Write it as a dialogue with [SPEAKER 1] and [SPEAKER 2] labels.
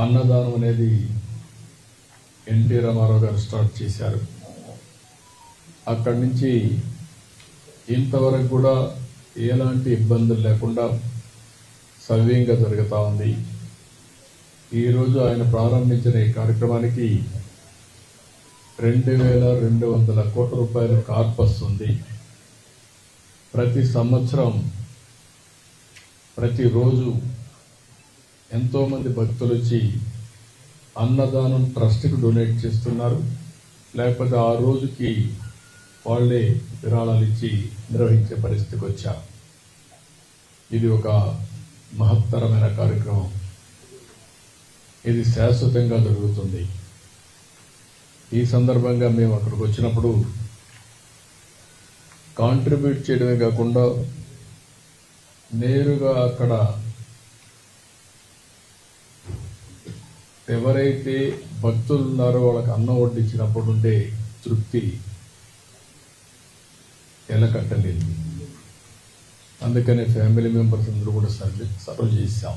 [SPEAKER 1] అన్నదానం అనేది ఎన్టీ రామారావు గారు స్టార్ట్ చేశారు. అక్కడి నుంచి ఇంతవరకు కూడా ఎలాంటి ఇబ్బందులు లేకుండా సవ్యంగా జరుగుతూ ఉంది. ఈరోజు ఆయన ప్రారంభించిన ఈ కార్యక్రమానికి 2,200 కోట్ల రూపాయల కార్పస్ ఉంది. ప్రతి సంవత్సరం ప్రతిరోజు ఎంతోమంది భక్తులు వచ్చి అన్నదానం ట్రస్ట్కి డొనేట్ చేస్తున్నారు. లేకపోతే ఆ రోజుకి వాళ్ళే విరాళాలు ఇచ్చి నిర్వహించే పరిస్థితికి వచ్చారు. ఇది ఒక మహత్తరమైన కార్యక్రమం. ఇది శాశ్వతంగా జరుగుతుంది. ఈ సందర్భంగా మేము అక్కడికి వచ్చినప్పుడు కాంట్రిబ్యూట్ చేయడమే కాకుండా నేరుగా అక్కడ ఎవరైతే భక్తులు ఉన్నారో వాళ్ళకి అన్నం వడ్డించినప్పుడు ఉండే తృప్తి ఎలకట్టలేదు. అందుకనే ఫ్యామిలీ మెంబర్స్ అందరూ కూడా సర్వ్ చేశాం.